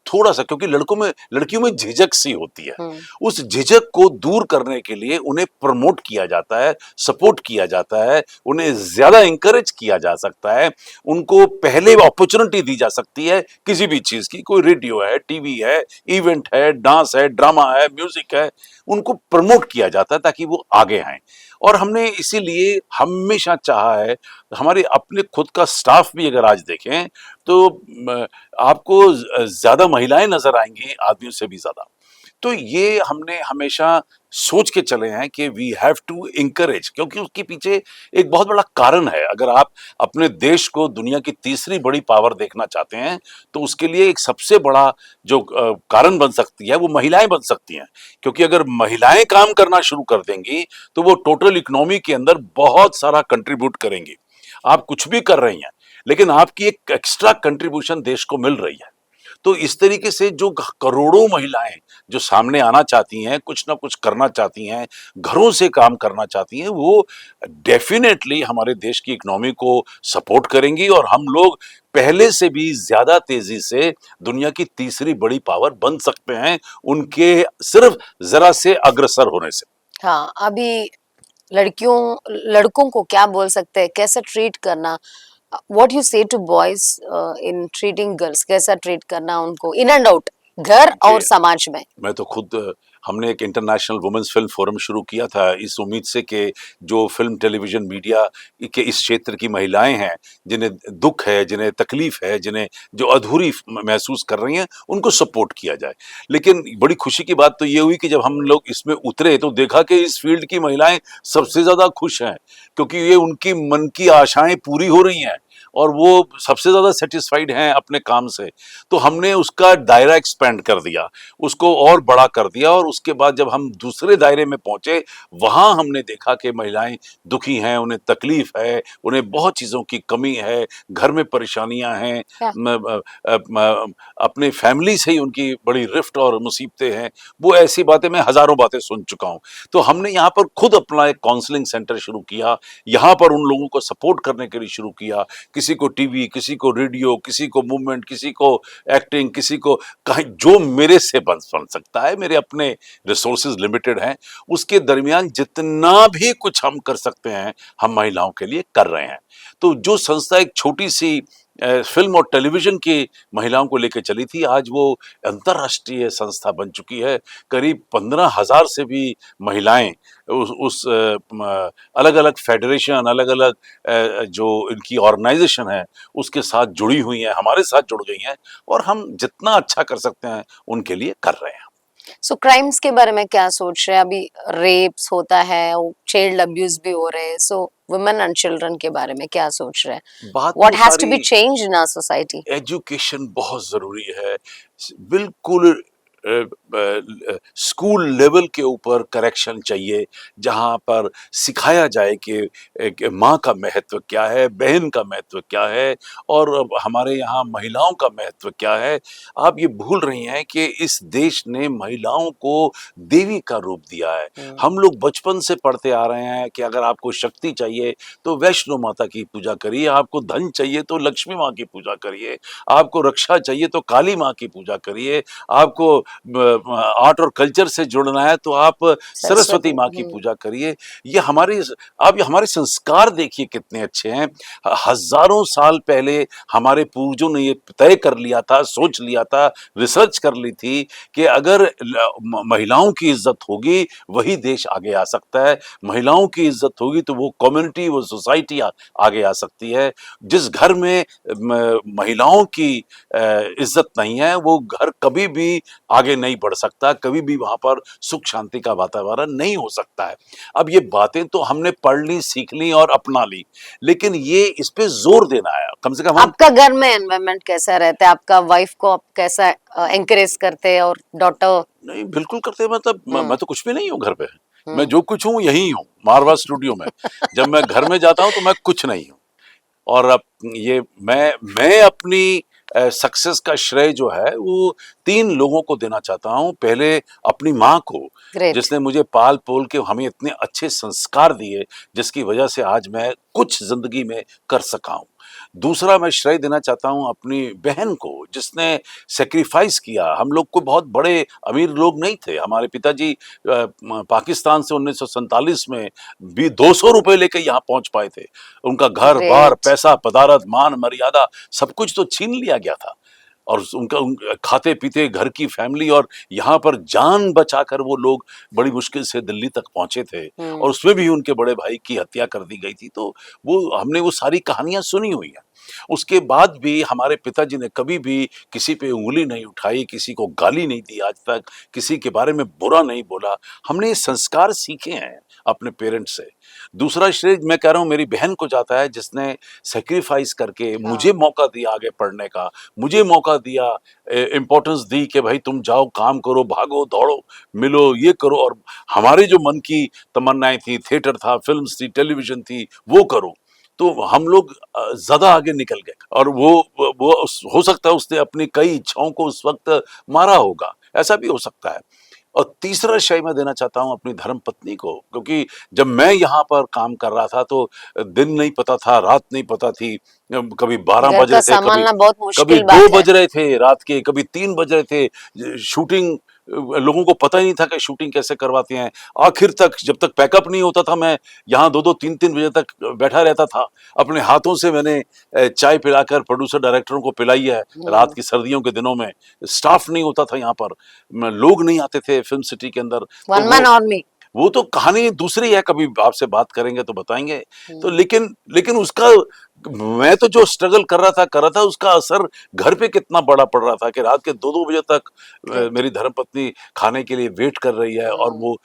थोड़ा सा, क्योंकि लड़कियों में झिझक सी होती है, उस झिझक को दूर करने के लिए उन्हें प्रमोट किया जाता है, सपोर्ट किया जाता है, उन्हें ज्यादा इंकरेज किया जा सकता है, उनको पहले अपॉर्चुनिटी दी जा सकती है किसी भी चीज की। कोई रेडियो है, टीवी है, इवेंट है, डांस है, ड्रामा है, म्यूजिक है, उनको प्रमोट किया जाता है ताकि वो आगे आए। और हमने इसीलिए हमेशा चाहा है, हमारे अपने खुद का स्टाफ भी अगर आज देखें तो आपको ज्यादा महिलाएं नजर आएंगी आदमियों से भी ज्यादा। तो ये हमने हमेशा सोच के चले हैं कि वी हैव टू इंकरेज, क्योंकि उसके पीछे एक बहुत बड़ा कारण है। अगर आप अपने देश को दुनिया की तीसरी बड़ी पावर देखना चाहते हैं तो उसके लिए एक सबसे बड़ा जो कारण बन सकती है वो महिलाएं बन सकती हैं। क्योंकि अगर महिलाएं काम करना शुरू कर देंगी तो वो टोटल इकोनॉमी के अंदर बहुत सारा कंट्रीब्यूट करेंगी। आप कुछ भी कर रही हैं लेकिन आपकी एक एक्स्ट्रा कंट्रीब्यूशन देश को मिल रही है। तो इस तरीके से जो करोड़ों महिलाएं जो सामने आना चाहती हैं, कुछ ना कुछ करना चाहती हैं, घरों से काम करना चाहती हैं, वो डेफिनेटली हमारे देश की इकोनॉमी को सपोर्ट करेंगी और हम लोग पहले से भी ज्यादा तेजी से दुनिया की तीसरी बड़ी पावर बन सकते हैं उनके सिर्फ जरा से अग्रसर होने से। हाँ, अभी लड़कों को क्या बोल सकते हैं, कैसे ट्रीट करना, what you say to boys in treating girls, कैसा ट्रीट करना उनको इन एंड आउट, घर और समाज में। मैं तो खुद हमने एक इंटरनेशनल वुमेन्स फिल्म फोरम शुरू किया था इस उम्मीद से कि जो फिल्म टेलीविजन मीडिया के इस क्षेत्र की महिलाएं हैं, जिन्हें दुख है, जिन्हें तकलीफ है, जिन्हें जो अधूरी महसूस कर रही हैं, उनको सपोर्ट किया जाए। लेकिन बड़ी खुशी की बात तो ये हुई कि जब हम लोग इसमें उतरे तो देखा कि इस फील्ड की महिलाएं सबसे ज्यादा खुश हैं, क्योंकि ये उनकी मन की आशाएं पूरी हो रही हैं और वो सबसे ज्यादा सेटिस्फाइड हैं अपने काम से। तो हमने उसका दायरा एक्सपेंड कर दिया, उसको और बड़ा कर दिया और उसके बाद जब हम दूसरे दायरे में पहुंचे, वहां हमने देखा कि महिलाएं दुखी हैं, उन्हें तकलीफ है, उन्हें बहुत चीजों की कमी है, घर में परेशानियां हैं, क्या? अपने फैमिली से ही उनकी बड़ी रिफ्ट और मुसीबतें हैं। वो ऐसी बातें मैं हजारों बातें सुन चुका हूं। तो हमने यहाँ पर खुद अपना एक काउंसलिंग सेंटर शुरू किया, यहाँ पर उन लोगों को सपोर्ट करने के लिए शुरू किया। किसी को टीवी, किसी को रेडियो, किसी को मूवमेंट, किसी को एक्टिंग, किसी को कहीं जो मेरे से बन सकता है, मेरे अपने रिसोर्सेज लिमिटेड हैं, उसके दरमियान जितना भी कुछ हम कर सकते हैं हम महिलाओं के लिए कर रहे हैं। तो जो संस्था एक छोटी सी फिल्म और टेलीविजन की महिलाओं को लेकर चली थी, आज वो अंतर्राष्ट्रीय संस्था बन चुकी है। करीब 15,000 से भी महिलाएं उस अलग अलग फेडरेशन, अलग अलग जो इनकी ऑर्गेनाइजेशन है उसके साथ जुड़ी हुई हैं, हमारे साथ जुड़ गई हैं और हम जितना अच्छा कर सकते हैं उनके लिए कर रहे हैं। सो क्राइम्स के बारे में क्या सोच रहे हैं? अभी रेप्स होता है, चाइल्ड अब्यूज भी हो रहे हैं, सो वुमेन एंड चिल्ड्रन के बारे में क्या सोच रहे हैं? बात व्हाट तो हैज टू बी सारी changed in our society? Education बहुत जरूरी है। बिल्कुल स्कूल लेवल के ऊपर करेक्शन चाहिए, जहां पर सिखाया जाए कि माँ का महत्व क्या है, बहन का महत्व क्या है और हमारे यहाँ महिलाओं का महत्व क्या है। आप ये भूल रही हैं कि इस देश ने महिलाओं को देवी का रूप दिया है। हम लोग बचपन से पढ़ते आ रहे हैं कि अगर आपको शक्ति चाहिए तो वैष्णो माता की पूजा करिए, आपको धन चाहिए तो लक्ष्मी माँ की पूजा करिए, आपको रक्षा चाहिए तो काली माँ की पूजा करिए, आपको आर्ट और कल्चर से जुड़ना है तो आप सरस्वती माँ की पूजा करिए। ये हमारे आप ये हमारे संस्कार देखिए कितने अच्छे हैं। हजारों साल पहले हमारे पूर्वजों ने ये तय कर लिया था, सोच लिया था, रिसर्च कर ली थी कि अगर महिलाओं की इज्जत होगी वही देश आगे आ सकता है। महिलाओं की इज्जत होगी तो वो कम्युनिटी, वो सोसाइटी आगे आ सकती है। जिस घर में महिलाओं की इज्जत नहीं है वो घर कभी भी आगे नहीं बढ़ सकता, कभी भी वहां पर सुख शांति का वातावरण नहीं हो सकता है। अब ये बातें तो हमने पढ़ ली, सीख ली और अपना ली, लेकिन ये इस पे जोर देना है कम से कम। हम आपका घर में एनवायरनमेंट कैसा रहता है? आपका वाइफ को आप कैसा एनकरेज करते हैं और डॉटर? नहीं बिल्कुल करते हैं, मतलब मैं तो कुछ भी नहीं हूँ घर पे। मैं जो कुछ हूँ यही हूँ मारवाड़ स्टूडियो में। जब मैं घर में जाता हूँ तो मैं कुछ नहीं हूँ। और अब ये मैं अपनी सक्सेस का श्रेय जो है वो 3 लोगों को देना चाहता हूँ। पहले अपनी माँ को, ग्रेट। जिसने मुझे पाल पोल के हमें इतने अच्छे संस्कार दिए, जिसकी वजह से आज मैं कुछ जिंदगी में कर सका हूँ। दूसरा मैं श्रेय देना चाहता हूँ अपनी बहन को, जिसने सेक्रीफाइस किया। हम लोग को बहुत बड़े अमीर लोग नहीं थे। हमारे पिताजी पाकिस्तान से 1947 में भी 200 रुपए लेके यहाँ पहुंच पाए थे। उनका घर बार, ग्रेट। पैसा, पदारत, मान मर्यादा सब कुछ तो छीन लिया गया था और खाते पीते घर की फैमिली, और यहाँ पर जान बचाकर वो लोग बड़ी मुश्किल से दिल्ली तक पहुंचे थे और उसमें भी उनके बड़े भाई की हत्या कर दी गई थी। तो वो हमने वो सारी कहानियां सुनी हुई हैं। उसके बाद भी हमारे पिताजी ने कभी भी किसी पे उंगली नहीं उठाई, किसी को गाली नहीं दी, आज तक किसी के बारे में बुरा नहीं बोला। हमने ये संस्कार सीखे हैं अपने पेरेंट्स से। दूसरा श्रेय मैं कह रहा हूँ मेरी बहन को जाता है, जिसने सेक्रीफाइस करके मुझे मौका दिया आगे पढ़ने का, मुझे मौका दिया, इम्पोर्टेंस दी कि भाई तुम जाओ, काम करो, भागो दौड़ो, मिलो, ये करो, और हमारे जो मन की तमन्नाएं थी, थिएटर था, फिल्म्स थी, टेलीविजन थी, वो करो। तो हम लोग ज्यादा आगे निकल गए, और वो हो सकता है उसने अपनी कई इच्छाओं को उस वक्त मारा होगा, ऐसा भी हो सकता है। और तीसरा शय मैं देना चाहता हूँ अपनी धर्म पत्नी को, क्योंकि जब मैं यहाँ पर काम कर रहा था तो दिन नहीं पता था, रात नहीं पता थी, कभी 12 घर बज का रहे थे, कभी संभालना बहुत कभी मुश्किल 2 बात है। बज रहे थे रात के, कभी 3 बज रहे थे। शूटिंग, लोगों को पता ही नहीं था कि शूटिंग कैसे करवाते हैं। आखिर तक जब तक पैकअप नहीं होता था, मैं यहाँ 2-2 3-3 बजे तक बैठा रहता था। अपने हाथों से मैंने चाय पिलाकर प्रोड्यूसर डायरेक्टरों को पिलाई है रात की सर्दियों के दिनों में। स्टाफ नहीं होता था यहाँ पर, लोग नहीं आते थे फिल्म सिटी के अंदर। तो वन मैन आर्मी। वो तो कहानी दूसरी है, कभी आपसे बात करेंगे तो बताएंगे। तो लेकिन लेकिन उसका, मैं तो जो स्ट्रगल कर रहा था उसका असर घर पे कितना बड़ा पड़ रहा था कि रात के 2-2 बजे तक मेरी धर्मपत्नी खाने के लिए वेट कर रही है, और वो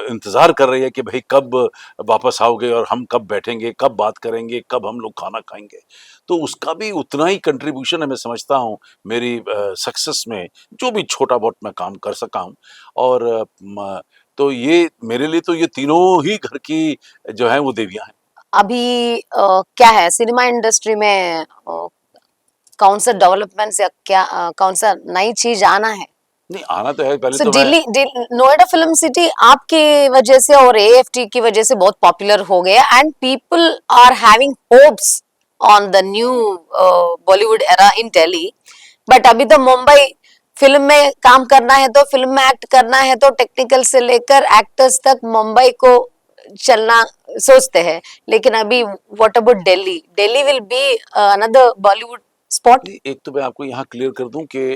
इंतजार कर रही है कि भाई कब वापस आओगे और हम कब बैठेंगे, कब बात करेंगे, कब हम लोग खाना खाएंगे। तो उसका भी उतना ही कंट्रीब्यूशन है, मैं समझता हूँ मेरी सक्सेस में, जो भी छोटा बहुत मैं काम कर सका हूँ। और तो ये मेरे लिए तो ये तीनों ही घर की जो है वो देवियां हैं। अभी क्या है सिनेमा इंडस्ट्री में, कौन सा डेवलपमेंट्स या क्या, कौन सा नई चीज आना है? नहीं, आना तो है, पहले सो तो मैं नोएडा फिल्म सिटी आपके वजह से और एएफटी की वजह से बहुत पॉपुलर हो गया, and people are having hopes on the new Bollywood era in Delhi. But अभी तो मुंबई, फिल्म में काम करना है तो फिल्म में एक्ट करना है तो टेक्निकल से लेकर एक्टर्स तक मुंबई को चलना सोचते हैं। लेकिन अभी what about Delhi? Delhi will be another Bollywood spot. नहीं, एक तो मैं आपको यहाँ क्लियर कर दूं कि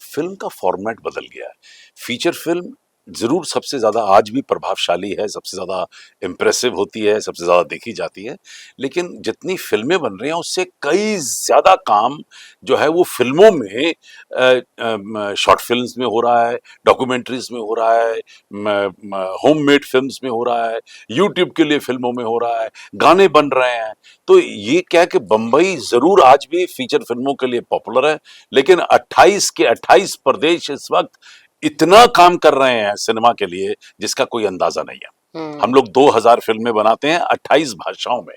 फिल्म का फॉर्मेट बदल गया है। फीचर फिल्म जरूर सबसे ज्यादा आज भी प्रभावशाली है, सबसे ज्यादा इम्प्रेसिव होती है, सबसे ज्यादा देखी जाती है, लेकिन जितनी फिल्में बन रही हैं उससे कई ज्यादा काम जो है वो फिल्मों में, शॉर्ट फिल्म्स में हो रहा है, डॉक्यूमेंट्रीज में हो रहा है, होम मेड फिल्म्स में हो रहा है, यूट्यूब के लिए फिल्मों में हो रहा है, गाने बन रहे हैं। तो ये क्या है कि बम्बई जरूर आज भी फीचर फिल्मों के लिए पॉपुलर है, लेकिन 28 के 28 प्रदेश इस वक्त इतना काम कर रहे हैं सिनेमा के लिए जिसका कोई अंदाजा नहीं है। हम लोग 2000 फिल्में बनाते हैं 28 भाषाओं में।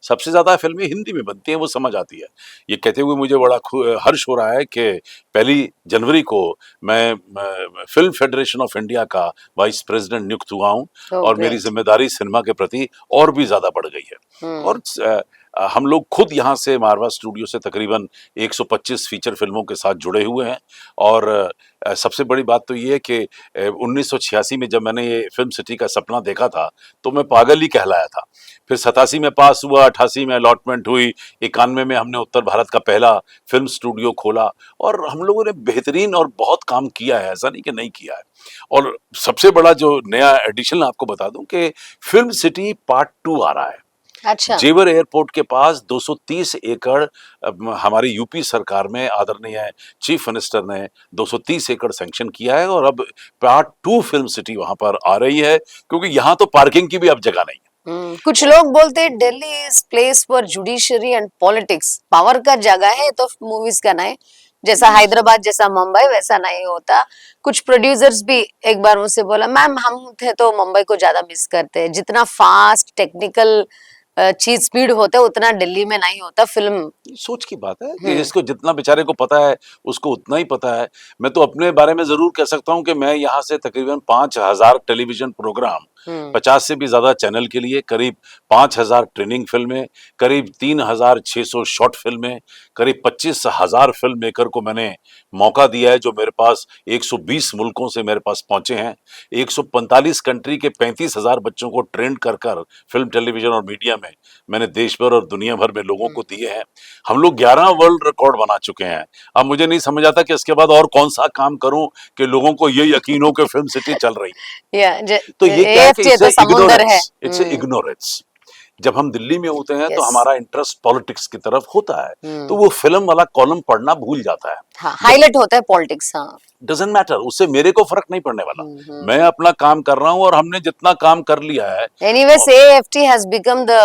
सबसे ज्यादा फिल्में हिंदी में बनती हैं, वो समझ आती है। ये कहते हुए मुझे बड़ा हर्ष हो रहा है कि 1 जनवरी को मैं फिल्म फेडरेशन ऑफ इंडिया का वाइस प्रेसिडेंट नियुक्त हुआ हूँ, और मेरी जिम्मेदारी सिनेमा के प्रति और भी ज्यादा बढ़ गई है। और हम लोग खुद यहाँ से मारवा स्टूडियो से तकरीबन 125 फीचर फिल्मों के साथ जुड़े हुए हैं। और सबसे बड़ी बात तो ये है कि 1986 में जब मैंने ये फिल्म सिटी का सपना देखा था तो मैं पागल ही कहलाया था। फिर 87 में पास हुआ, 88 में अलॉटमेंट हुई, 91 में हमने उत्तर भारत का पहला फिल्म स्टूडियो खोला, और हम लोगों ने बेहतरीन और बहुत काम किया है, ऐसा नहीं कि नहीं किया है। और सबसे बड़ा जो नया एडिशन आपको बता दूं कि फिल्म सिटी पार्ट 2 आ रहा है। अच्छा। जेवर एयरपोर्ट के पास 230 एकड़ हमारी यूपी सरकार में आदरणीय चीफ मिनिस्टर ने 230 एकड़ सैंक्शन किया है, और अब पार्ट 2 फिल्म सिटी वहां पर आ रही है, क्योंकि यहाँ तो पार्किंग की भी अब जगह नहीं है। कुछ लोग बोलते हैं Delhi is place for judiciary and politics. Power का जगह है तो मूवीज का नहीं, जैसा हैदराबाद जैसा मुंबई वैसा नहीं होता। कुछ प्रोड्यूसर्स भी एक बार मुझसे बोला, मैम हम थे तो मुंबई को ज्यादा मिस करते हैं, जितना फास्ट टेक्निकल चीज स्पीड होता है उतना दिल्ली में नहीं होता फिल्म। सोच की बात है कि जिसको जितना बेचारे को पता है उसको उतना ही पता है। मैं तो अपने बारे में जरूर कह सकता हूं कि मैं यहाँ से तकरीबन 5000 टेलीविजन प्रोग्राम, 50 से भी ज्यादा चैनल के लिए, करीब 5000 ट्रेनिंग फिल्में, करीब 3600 शॉर्ट फिल्में, करीब 25,000 फिल्म मेकर को मैंने मौका दिया है, जो मेरे पास 120 मुल्कों से मेरे पास पहुंचे हैं। 145 कंट्री के 35,000 बच्चों को ट्रेंड कर कर फिल्म, टेलीविजन और मीडिया में मैंने देश भर और दुनिया भर में लोगों को दिए हैं। हम लोग 11 वर्ल्ड रिकॉर्ड बना चुके हैं। अब मुझे नहीं समझ आता कि इसके बाद और कौन सा काम करूं कि लोगों को ये यकीन हो कि फिल्म सिटी चल रही है। तो ये क्या है कि इट्स इग्नोरेंस। जब हम दिल्ली में होते हैं तो हमारा इंटरेस्ट पॉलिटिक्स की तरफ होता है, तो वो फिल्म वाला कॉलम पढ़ना भूल जाता है। हाँ, हाईलाइट होता है पॉलिटिक्स। हाँ, डजंट मैटर, उससे मेरे को फर्क नहीं पड़ने वाला। मैं अपना काम कर रहा हूं और हमने जितना काम कर लिया है। Anyways, AFT has become the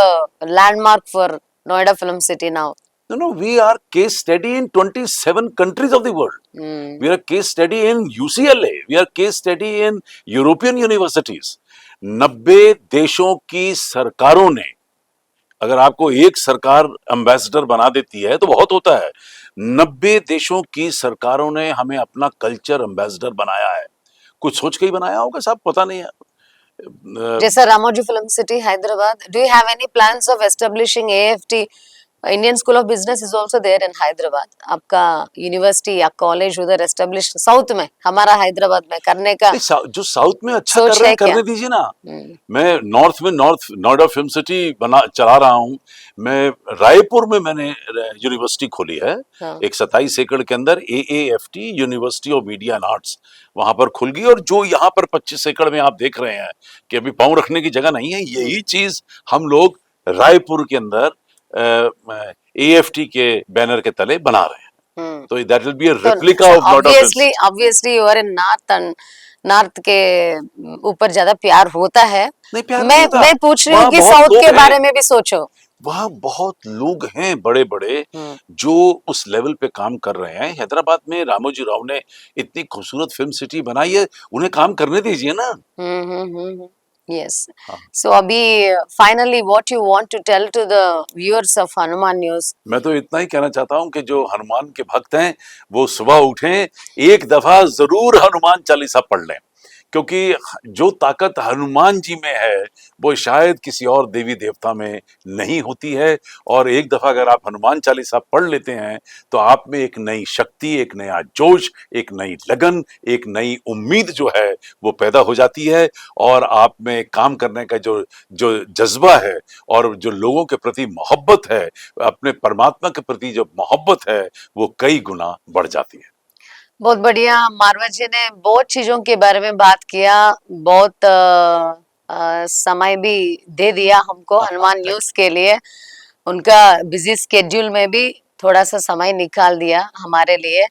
landmark for Noida Film City now. No, we are case study in 27 countries of the world. We are case study in UCLA. We are case study in European universities. 90 देशों की सरकारों ने अगर आपको एक सरकार ambassador बना देती है तो बहुत होता है। 90 देशों की सरकारों ने हमें अपना कल्चर एम्बेसडर बनाया है। कुछ सोच के ही बनाया होगा साहब, पता नहीं है। जैसा Ramoji Film City Hyderabad, do you have any plans of establishing AFT? Indian School of Business is also there in Hyderabad. आपका यूनिवर्सिटी या कॉलेज उधर एस्टेब्लिश साउथ में, हमारा हैदराबाद में करने का जो साउथ में अच्छा सोच कर रहे है हैं क्या? करने दीजिए ना। मैं नॉर्थ में नॉर्थ नोएडा फिल्म सिटी बना चला रहा हूँ। मैं रायपुर में मैंने यूनिवर्सिटी खोली है। हाँ। एक 27 एकड़ के अंदर AAFT university of media and arts वहां पर खुल गई। और जो यहाँ पर 25 एकड़ में आप देख रहे हैं कि अभी पाँव रखने की जगह नहीं है, यही चीज हम लोग रायपुर के अंदर एएफटी के बैनर के तले बना रहे हैं। तो that will be a replica of Noida Film City. Obviously you are in north, and north के ऊपर ज्यादा प्यार होता है। नहीं, प्यार मैं नहीं होता। मैं पूछ रही हूँ वहाँ कि बहुत साउथ लोग के हैं। बारे में भी सोचो। वहाँ बहुत लोग हैं बड़े बड़े जो उस लेवल पे काम कर रहे हैं। हैदराबाद में रामोजी राव ने इतनी खूबसूरत फिल्म सिटी बनाई है, उन्हें काम करने दीजिए ना। यस। हाँ। सो अभी finally what you want to tell to the viewers of Hanuman News? मैं तो इतना ही कहना चाहता हूँ कि जो हनुमान के भक्त हैं वो सुबह उठें, एक दफा जरूर हनुमान चालीसा पढ़ लें, क्योंकि जो ताकत हनुमान जी में है वो शायद किसी और देवी देवता में नहीं होती है। और एक दफा अगर आप हनुमान चालीसा पढ़ लेते हैं तो आप में एक नई शक्ति, एक नया जोश, एक नई लगन, एक नई उम्मीद जो है वो पैदा हो जाती है। और आप में काम करने का जो जो जज्बा है और जो लोगों के प्रति मोहब्बत है, अपने परमात्मा के प्रति जो मोहब्बत है, वो कई गुना बढ़ जाती है। बहुत बढ़िया। मारवा जी ने बहुत चीजों के बारे में बात किया, बहुत समय भी दे दिया हमको हनुमान न्यूज़ के लिए। उनका बिजी स्केड्यूल में भी थोड़ा सा समय निकाल दिया हमारे लिए।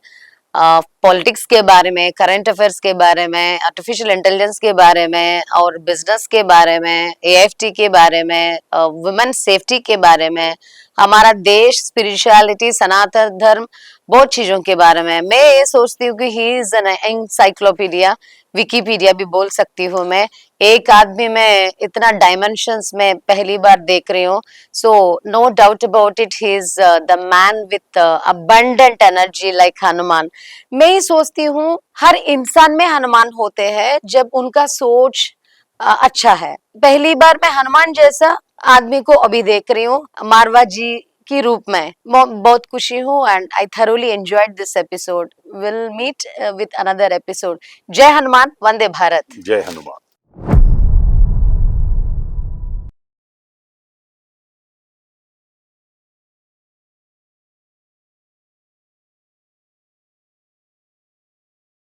पॉलिटिक्स के बारे में, करंट अफेयर्स के बारे में, आर्टिफिशियल इंटेलिजेंस के बारे में और बिजनेस के बारे में, एएफटी के बारे में, वुमेन सेफ्टी के बारे में, हमारा देश, स्पिरिचुअलिटी, सनातन धर्म, बहुत चीजों के बारे में। मैं ये सोचती हूँ कि he is an encyclopedia, Wikipedia भी बोल सकती हूँ मैं। एक आदमी में इतना डायमेंशंस में पहली बार देख रही हूँ। So no doubt about it, he is the man with abundant energy like Hanuman. मैं ही सोचती हूँ हर इंसान में हनुमान होते हैं जब उनका सोच अच्छा है। पहली बार मैं हनुमान जैसा आदमी को अभी देख रही हूँ मारवा जी की रूप में। बहुत खुशी हूँ and I thoroughly enjoyed this episode. We'll meet with another episode. जय हनुमान, वंदे भारत। जय हनुमान।